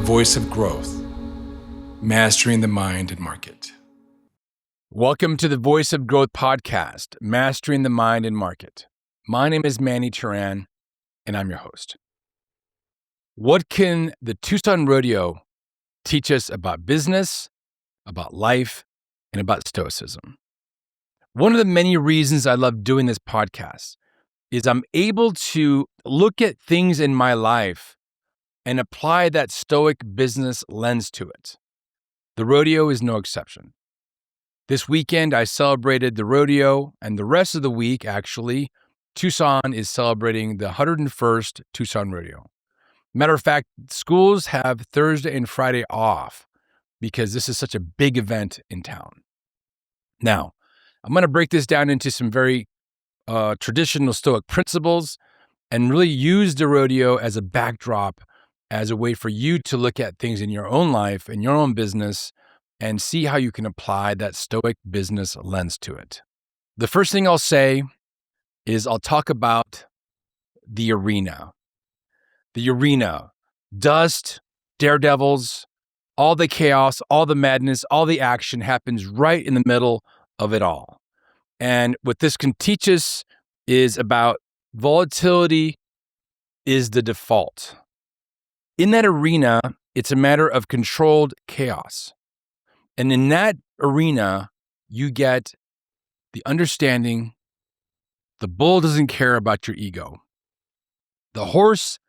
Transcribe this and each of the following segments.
voice of growth, mastering the mind and market. Welcome to the Voice of Growth podcast, Mastering the Mind and Market. My name is Manny Teran, and I'm your host. What can the Tucson Rodeo teach us about business, about life, and about Stoicism? One of the many reasons I love doing this podcast is I'm able to look at things in my life and apply that Stoic business lens to it. The rodeo is no exception. This weekend, I celebrated the rodeo, and the rest of the week, actually, Tucson is celebrating the 101st Tucson Rodeo. Matter of fact, schools have Thursday and Friday off because this is such a big event in town. Now, I'm going to break this down into some very traditional Stoic principles and really use the rodeo as a backdrop, as a way for you to look at things in your own life, in your own business, and see how you can apply that Stoic business lens to it. The first thing I'll say is I'll talk about the arena. The arena, dust, daredevils, all the chaos, all the madness, all the action happens right in the middle of it all. And what this can teach us is about volatility is the default. In that arena, it's a matter of controlled chaos. And in that arena, you get the understanding the bull doesn't care about your ego. The horse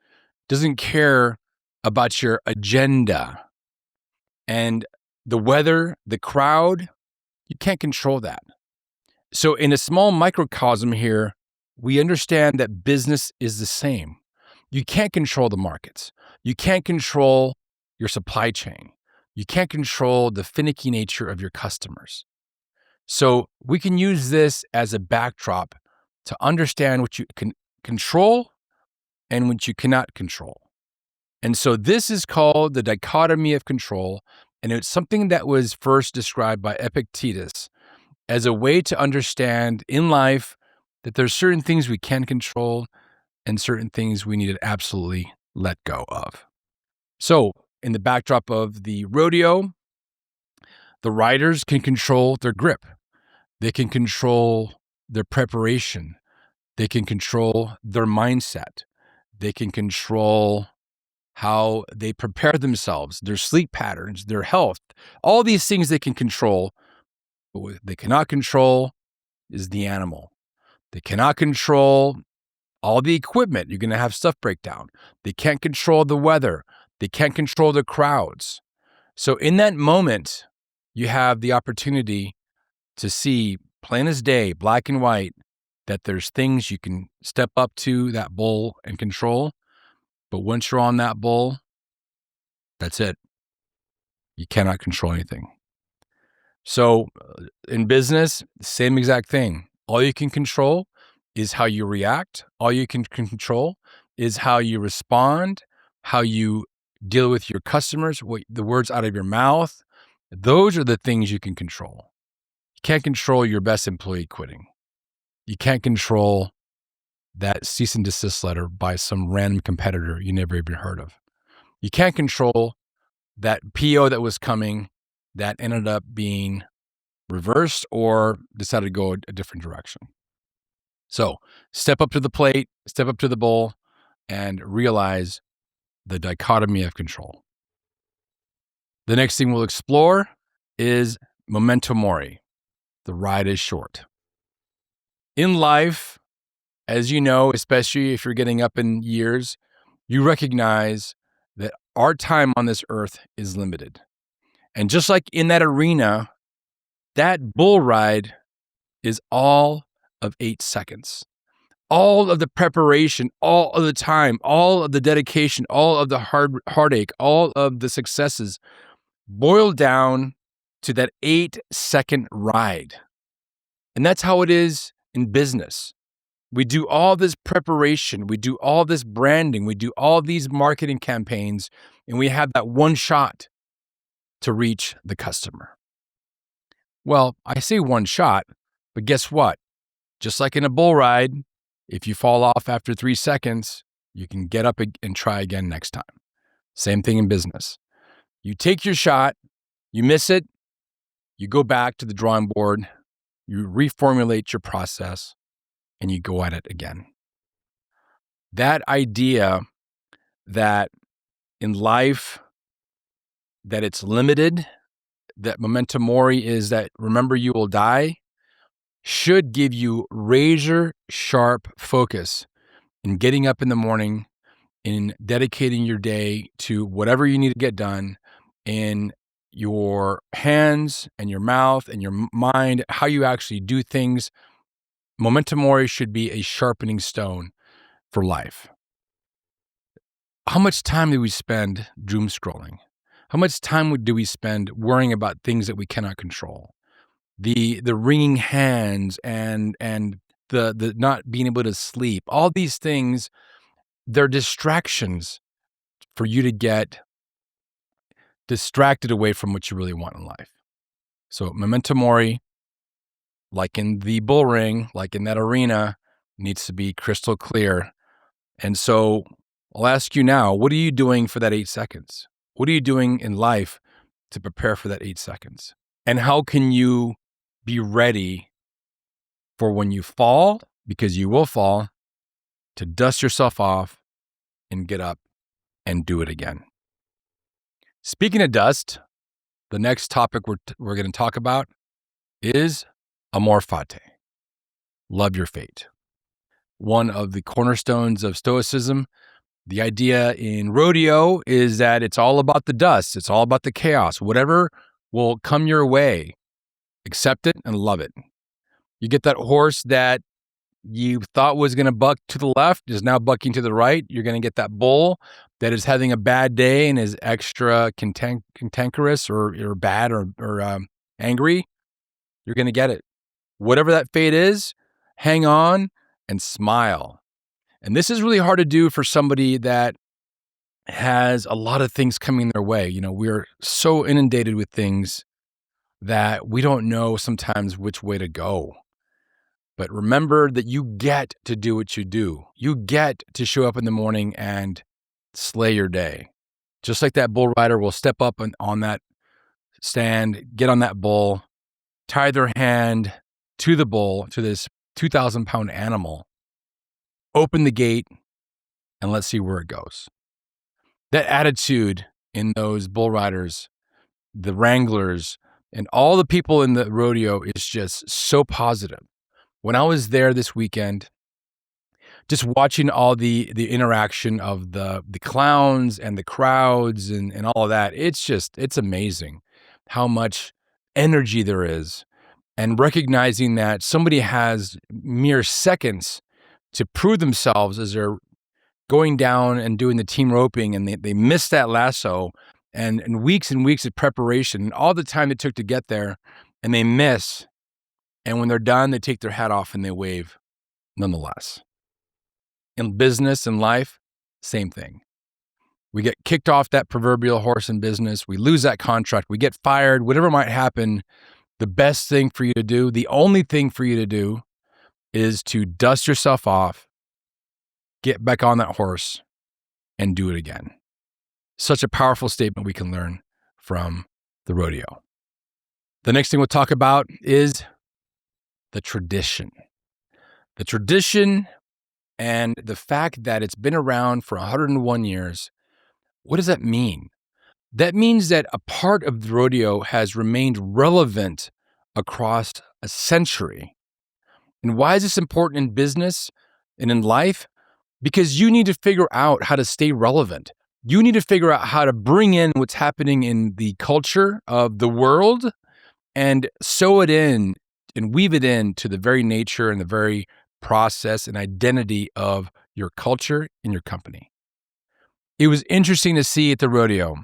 doesn't care about your agenda. And the weather, the crowd, you can't control that. So in a small microcosm here, we understand that business is the same. You can't control the markets. You can't control your supply chain. You can't control the finicky nature of your customers. So we can use this as a backdrop to understand what you can control and what you cannot control. And so this is called the dichotomy of control, and it's something that was first described by Epictetus as a way to understand in life that there's certain things we can control and certain things we need to absolutely let go of. So in the backdrop of the rodeo, the riders can control their grip. They can control their preparation. They can control their mindset. They can control how they prepare themselves, their sleep patterns, their health. All these things they can control. But what they cannot control is the animal. They cannot control all the equipment. You're going to have stuff break down. They can't control the weather. They can't control the crowds. So in that moment, you have the opportunity to see plain as day, black and white, that there's things you can step up to that bull and control. But once you're on that bull, that's it. You cannot control anything. So in business, same exact thing. All you can control is how you react. All you can control is how you respond, how you deal with your customers, the words out of your mouth. Those are the things you can control. You can't control your best employee quitting. You can't control that cease and desist letter by some random competitor you never even heard of. You can't control that PO that was coming that ended up being reversed or decided to go a different direction. So step up to the plate, step up to the bowl, and realize the dichotomy of control. The next thing we'll explore is memento mori. The ride is short. In life, as you know, especially if you're getting up in years, you recognize that our time on this earth is limited. And just like in that arena, that bull ride is all of 8 seconds. All of the preparation, all of the time, all of the dedication, all of the heartache, all of the successes boil down to that 8-second ride. And that's how it is in business. We do all this preparation, we do all this branding, we do all these marketing campaigns, and we have that one shot to reach the customer. Well, I say one shot, but guess what? Just like in a bull ride, if you fall off after 3 seconds, you can get up and try again next time. Same thing in business. You take your shot, you miss it, you go back to the drawing board, you reformulate your process, and you go at it again. That idea that in life, that it's limited, that memento mori is that remember you will die, should give you razor sharp focus in getting up in the morning, in dedicating your day to whatever you need to get done, in your hands and your mouth and your mind, how you actually do things. Memento mori should be a sharpening stone for life. How much time do we spend doom scrolling? How much time do we spend worrying about things that we cannot control? The wringing hands and the not being able to sleep. All these things, they're distractions for you to get distracted away from what you really want in life. So memento mori, like in the bull ring, like in that arena, needs to be crystal clear. And so I'll ask you now, what are you doing for that 8 seconds? What are you doing in life to prepare for that 8 seconds? And how can you be ready for when you fall, because you will fall, to dust yourself off and get up and do it again? Speaking of dust, the next topic we're going to talk about is amor fati. Love your fate. One of the cornerstones of Stoicism. The idea in rodeo is that it's all about the dust. It's all about the chaos. Whatever will come your way, accept it and love it. You get that horse that you thought was going to buck to the left is now bucking to the right. You're going to get that bull that is having a bad day and is extra cantankerous or bad or angry. You're going to get it. Whatever that fate is, hang on and smile. And this is really hard to do for somebody that has a lot of things coming their way. You know, we're so inundated with things that we don't know sometimes which way to go. But remember that you get to do what you do. You get to show up in the morning and slay your day. Just like that bull rider will step up on that stand, get on that bull, tie their hand to the bull, to this 2,000-pound animal, open the gate, and let's see where it goes. That attitude in those bull riders, the wranglers, and all the people in the rodeo is just so positive. When I was there this weekend, just watching all the interaction of the clowns and the crowds and all of that, it's amazing how much energy there is. And recognizing that somebody has mere seconds to prove themselves as they're going down and doing the team roping, and they miss that lasso, and weeks of preparation, and all the time it took to get there, and they miss. And when they're done, they take their hat off and they wave nonetheless. In business and life, same thing. We get kicked off that proverbial horse in business. We lose that contract. We get fired, whatever might happen. The best thing for you to do, the only thing for you to do, is to dust yourself off, get back on that horse, and do it again. Such a powerful statement we can learn from the rodeo. The next thing we'll talk about is the tradition. The tradition and the fact that it's been around for 101 years. What does that mean? That means that a part of the rodeo has remained relevant across a century. And why is this important in business and in life? Because you need to figure out how to stay relevant. You need to figure out how to bring in what's happening in the culture of the world and sew it in and weave it into the very nature and the very process and identity of your culture and your company. It was interesting to see at the rodeo.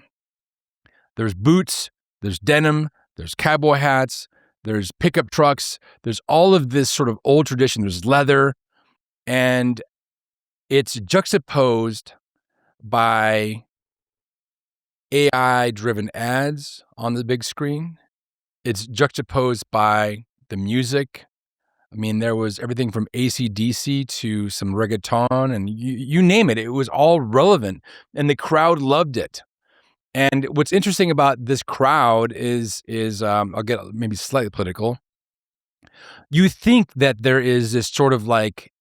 There's boots, there's denim, there's cowboy hats, there's pickup trucks, there's all of this sort of old tradition, there's leather, and it's juxtaposed by AI-driven ads on the big screen. It's juxtaposed by the music. I mean, there was everything from AC/DC to some reggaeton, and you name it. It was all relevant, and the crowd loved it. And what's interesting about this crowd is I'll get maybe slightly political. You think that there is this sort of like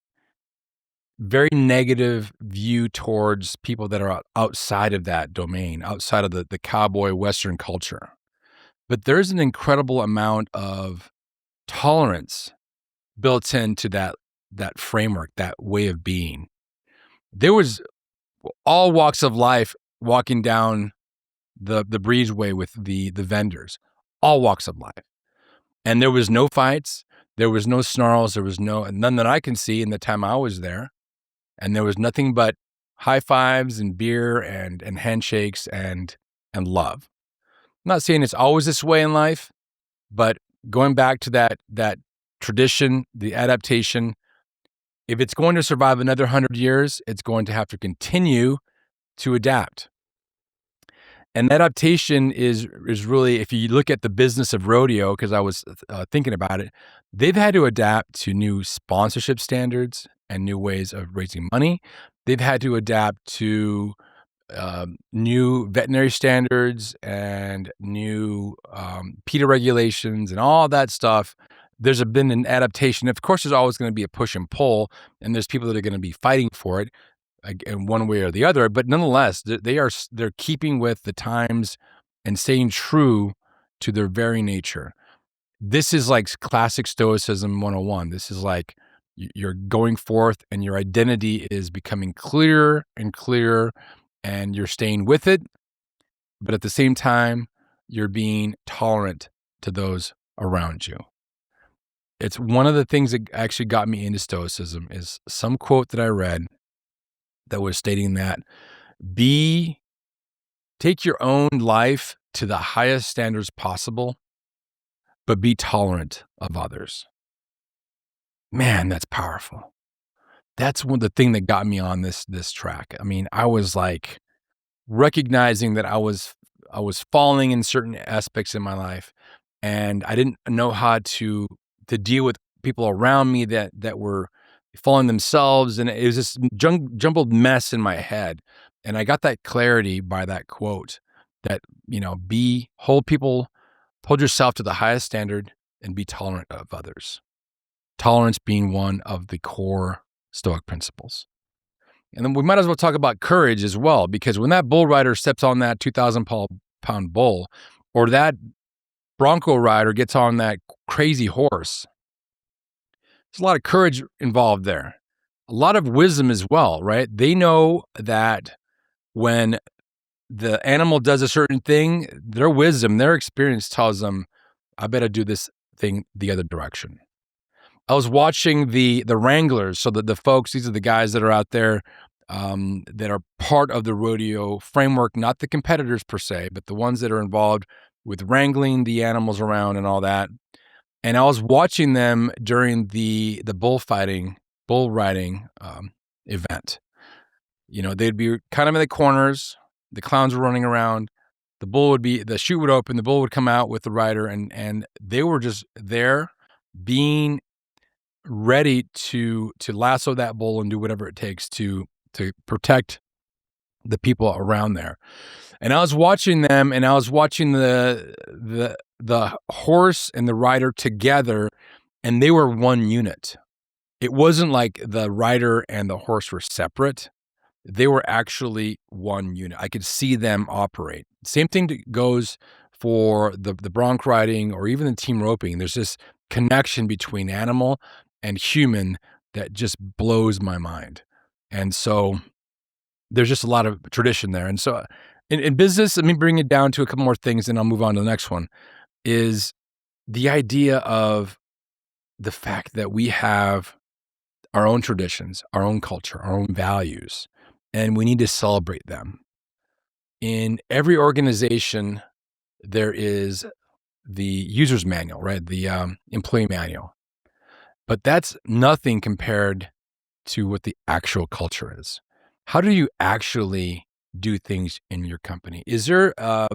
very negative view towards people that are outside of that domain, outside of the cowboy Western culture. But there's an incredible amount of tolerance built into that framework, that way of being. There was all walks of life walking down the breezeway with the vendors, all walks of life. And there was no fights, there was no snarls, there was none that I can see in the time I was there. And there was nothing but high fives and beer and handshakes and love. I'm not saying it's always this way in life, but going back to that tradition, the adaptation, if it's going to survive another 100 years, it's going to have to continue to adapt. And adaptation is really, if you look at the business of rodeo, because I was thinking about it, they've had to adapt to new sponsorship standards and new ways of raising money. They've had to adapt to new veterinary standards and new PETA regulations and all that stuff. There's been an adaptation. Of course, there's always going to be a push and pull, and there's people that are going to be fighting for it in one way or the other. But nonetheless, they're keeping with the times and staying true to their very nature. This is like classic Stoicism 101. This is like you're going forth and your identity is becoming clearer and clearer, and you're staying with it. But at the same time, you're being tolerant to those around you. It's one of the things that actually got me into Stoicism is some quote that I read that was stating that take your own life to the highest standards possible, but be tolerant of others. Man, that's powerful. That's the thing that got me on this track. I mean, I was like recognizing that I was falling in certain aspects in my life, and I didn't know how to deal with people around me that were falling themselves, and it was this jumbled mess in my head. And I got that clarity by that quote that, hold yourself to the highest standard and be tolerant of others. Tolerance being one of the core Stoic principles. And then we might as well talk about courage as well, because when that bull rider steps on that 2,000-pound bull, or that bronco rider gets on that crazy horse, there's a lot of courage involved there. A lot of wisdom as well, right? They know that when the animal does a certain thing, their wisdom, their experience tells them, I better do this thing the other direction. I was watching the wranglers, so the folks, these are the guys that are out there that are part of the rodeo framework, not the competitors per se, but the ones that are involved with wrangling the animals around and all that. And I was watching them during the bull riding event. They'd be kind of in the corners. The clowns were running around. The chute would open. The bull would come out with the rider, and they were just there, being ready to lasso that bull and do whatever it takes to protect the people around there. And I was watching them, and I was watching the horse and the rider together, and they were one unit. It wasn't like the rider and the horse were separate. They were actually one unit. I could see them operate. Same thing goes for the bronc riding or even the team roping. There's this connection between animal and human that just blows my mind. And so there's just a lot of tradition there. And so in business, let me bring it down to a couple more things, and I'll move on to the next one, is the idea of the fact that we have our own traditions, our own culture, our own values, and we need to celebrate them. In every organization, there is the user's manual, right? The employee manual. But that's nothing compared to what the actual culture is. How do you actually do things in your company? Is there a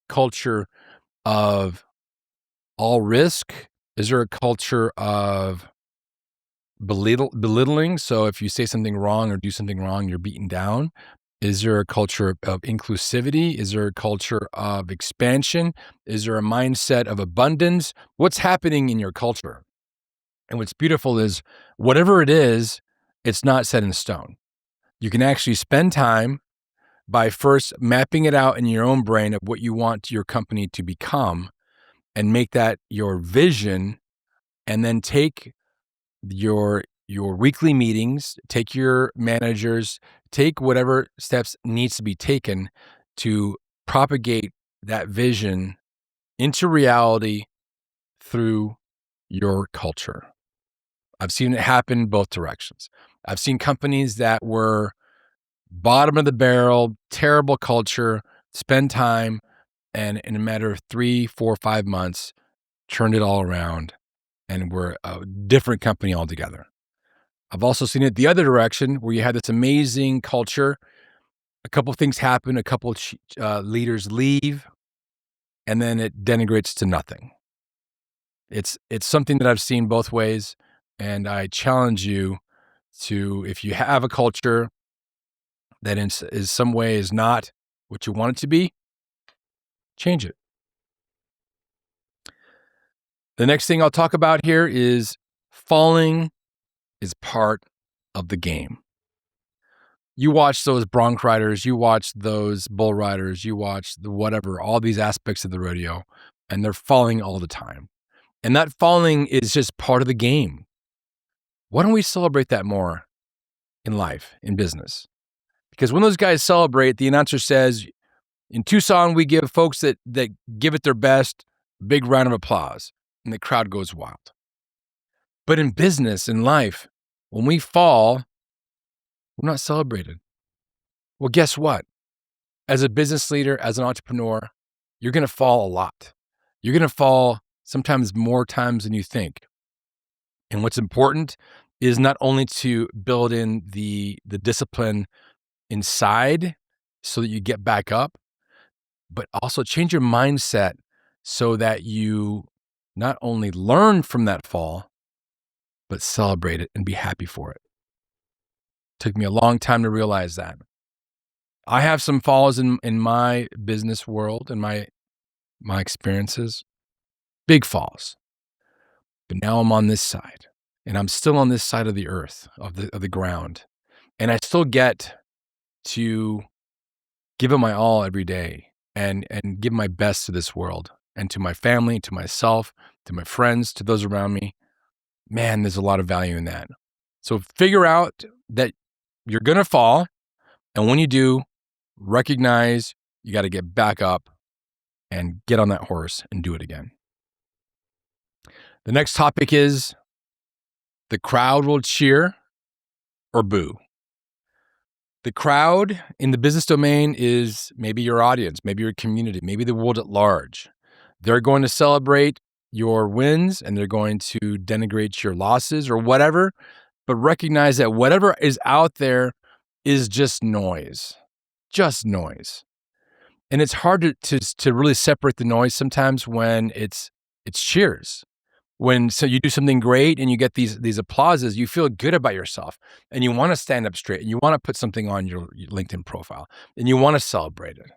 culture of all risk? Is there a culture of belittling? So if you say something wrong or do something wrong, you're beaten down? Is there a culture of inclusivity? Is there a culture of expansion? Is there a mindset of abundance? What's happening in your culture? And what's beautiful is whatever it is, it's not set in stone. You can actually spend time by first mapping it out in your own brain of what you want your company to become and make that your vision, and then take your weekly meetings, take your managers, take whatever steps needs to be taken to propagate that vision into reality through your culture. I've seen it happen both directions. I've seen companies that were bottom of the barrel, terrible culture, spend time, and in a matter of 3, 4, 5 months, turned it all around and we're a different company altogether. I've also seen it the other direction where you had this amazing culture. A couple things happen, a couple leaders leave, and then it denigrates to nothing. It's something that I've seen both ways, and I challenge you to, if you have a culture that in some way is not what you want it to be, change it. The next thing I'll talk about here is falling is part of the game. You watch those bronc riders, you watch those bull riders, you watch the whatever, all these aspects of the rodeo, and they're falling all the time. And that falling is just part of the game. Why don't we celebrate that more in life, in business? Because when those guys celebrate, the announcer says, in Tucson, we give folks that give it their best a big round of applause, and the crowd goes wild. But in business, in life, when we fall, we're not celebrated. Well, guess what? As a business leader, as an entrepreneur, you're going to fall a lot. You're going to fall sometimes more times than you think. And what's important is not only to build in the discipline inside so that you get back up, but also change your mindset so that you not only learn from that fall, but celebrate it and be happy for it. Took me a long time to realize that. I have some falls in my business world and my experiences, big falls. But now I'm on this side, and I'm still on this side of the earth, of the ground. And I still get to give it my all every day and give my best to this world and to my family, to myself, to my friends, to those around me. Man, there's a lot of value in that. So figure out that you're going to fall. And when you do, recognize you got to get back up and get on that horse and do it again. The next topic is the crowd will cheer or boo. The crowd in the business domain is maybe your audience, maybe your community, maybe the world at large. They're going to celebrate your wins and they're going to denigrate your losses or whatever, but recognize that whatever is out there is just noise. And it's hard to really separate the noise sometimes when it's cheers. When so you do something great and you get these applauses, you feel good about yourself and you want to stand up straight and you want to put something on your LinkedIn profile and you want to celebrate it.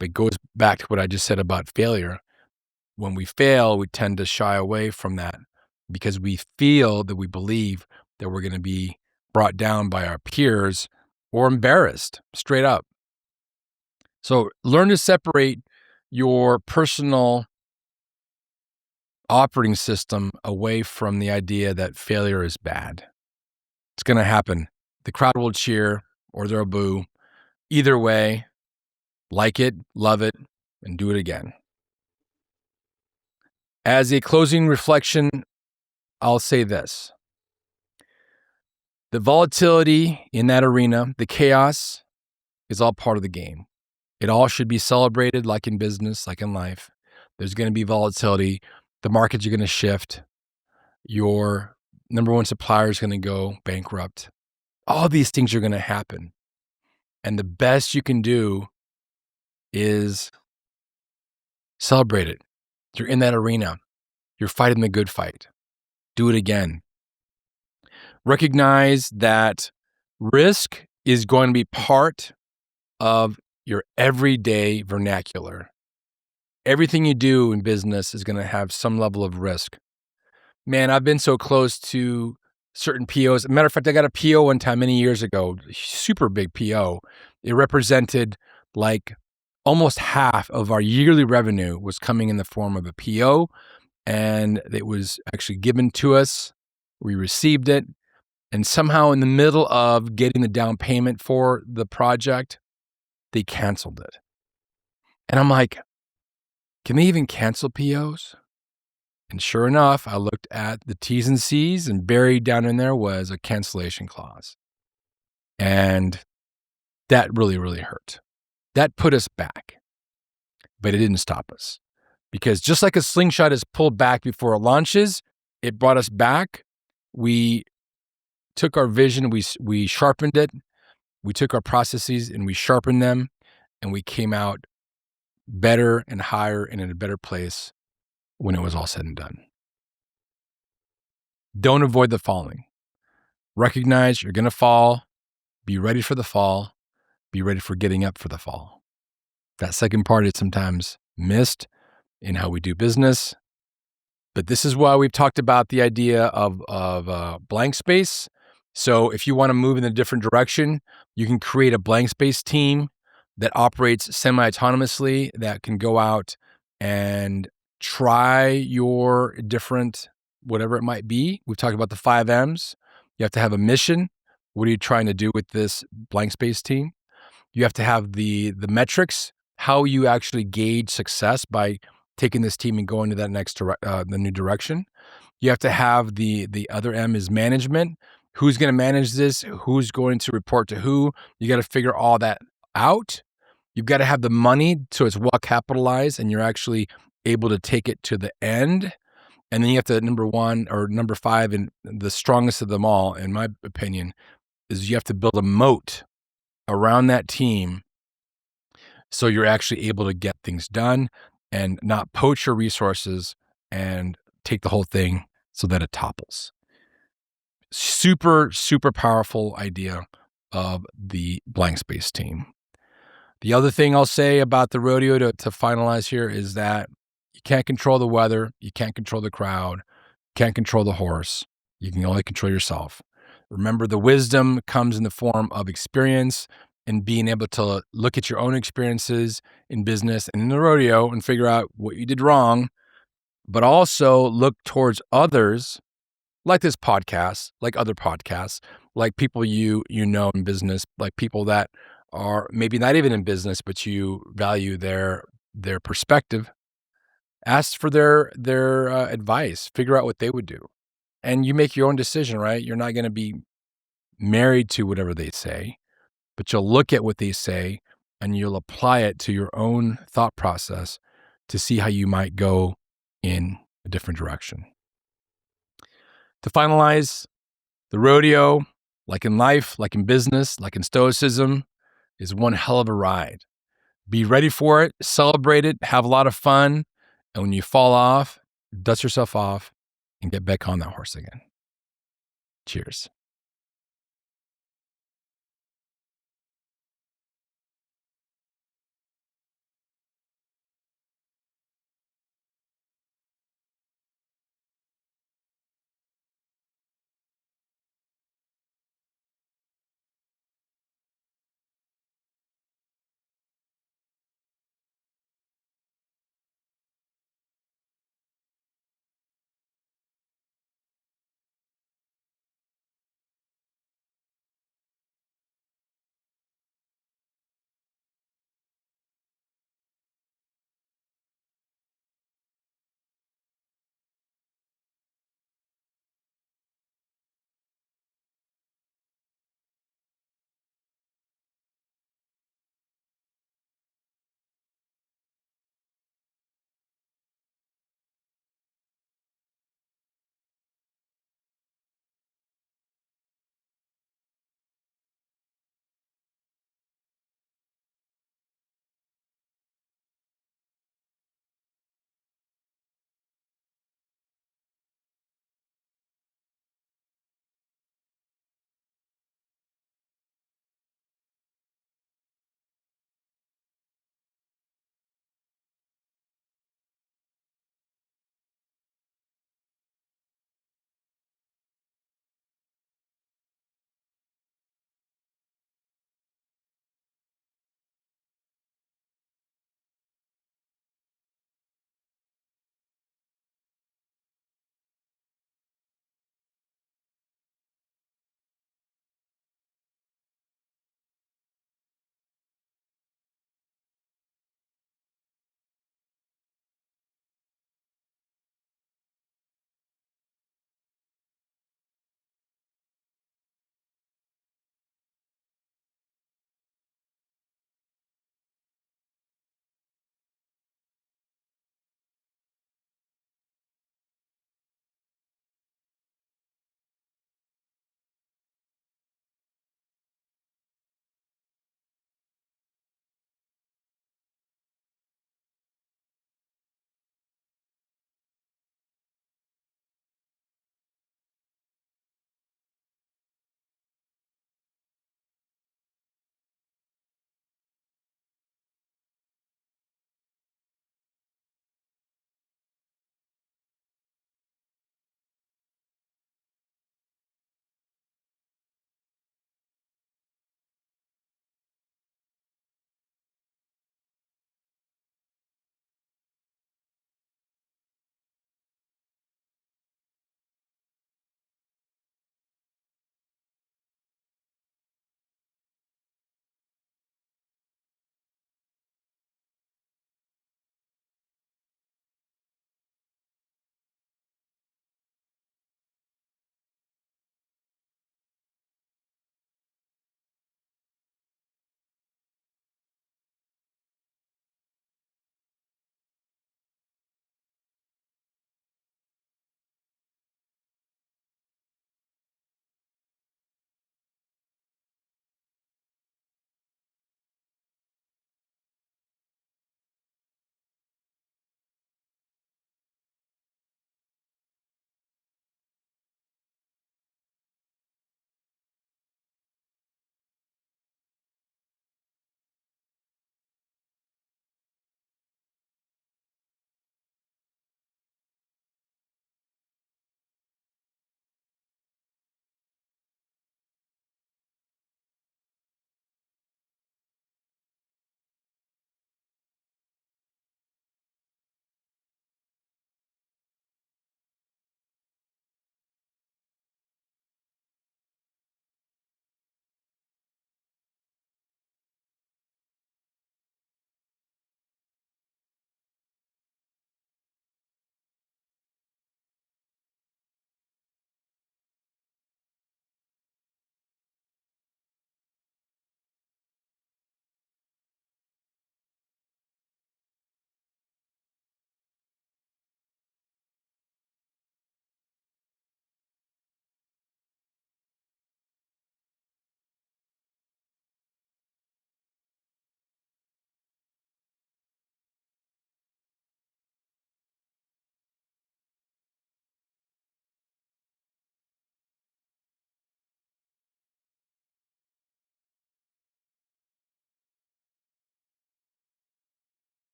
But it goes back to what I just said about failure. When we fail, we tend to shy away from that because we feel that we believe that we're going to be brought down by our peers or embarrassed straight up. So learn to separate your personal operating system away from the idea that failure is bad. It's going to happen. The crowd will cheer or they'll boo. Either way, like it, love it, and do it again. As a closing reflection, I'll say this. The volatility in that arena, the chaos, is all part of the game. It all should be celebrated like in business, like in life. There's going to be volatility. The markets are going to shift. Your number one supplier is going to go bankrupt. All these things are going to happen. And the best you can do is celebrate it. You're in that arena. You're fighting the good fight. Do it again. Recognize that risk is going to be part of your everyday vernacular. Everything you do in business is going to have some level of risk. Man, I've been so close to certain POs. Matter of fact, I got a PO one time many years ago, super big PO. It represented like almost half of our yearly revenue was coming in the form of a PO, and it was actually given to us. We received it, and somehow in the middle of getting the down payment for the project, they canceled it. And I'm like, can they even cancel POs? And sure enough, I looked at the T's and C's, and buried down in there was a cancellation clause. And that really, really hurt. That put us back, but it didn't stop us. Because just like a slingshot is pulled back before it launches, it brought us back. We took our vision, we sharpened it. We took our processes and we sharpened them, and we came out better and higher and in a better place when it was all said and done. Don't avoid the falling. Recognize you're going to fall. Be ready for the fall. Be ready for getting up for the fall. That second part is sometimes missed in how we do business. But this is why we've talked about the idea of blank space. So if you want to move in a different direction, you can create a blank space team that operates semi-autonomously, that can go out and try your different, whatever it might be. We've talked about the 5 M's. You have to have a mission. What are you trying to do with this blank space team? You have to have the metrics, how you actually gauge success by taking this team and going to that next the new direction. You have to have the other M is management. Who's going to manage this? Who's going to report to who? You got to figure all that out. You've got to have the money so it's well capitalized and you're actually able to take it to the end. And then you have to, number 5, and the strongest of them all, in my opinion, is you have to build a moat around that team so you're actually able to get things done and not poach your resources and take the whole thing so that it topples. Super, super powerful idea of the blank space team. The other thing I'll say about the rodeo to finalize here is that you can't control the weather. You can't control the crowd. You can't control the horse. You can only control yourself. Remember, the wisdom comes in the form of experience and being able to look at your own experiences in business and in the rodeo and figure out what you did wrong, but also look towards others like this podcast, like other podcasts, like people you know in business, like people that are maybe not even in business, but you value their perspective. Ask for their advice. Figure out what they would do. And you make your own decision, right? You're not going to be married to whatever they say, but you'll look at what they say and you'll apply it to your own thought process to see how you might go in a different direction. To finalize, the rodeo, like in life, like in business, like in Stoicism, is one hell of a ride. Be ready for it, celebrate it, have a lot of fun, and when you fall off, dust yourself off and get back on that horse again. Cheers.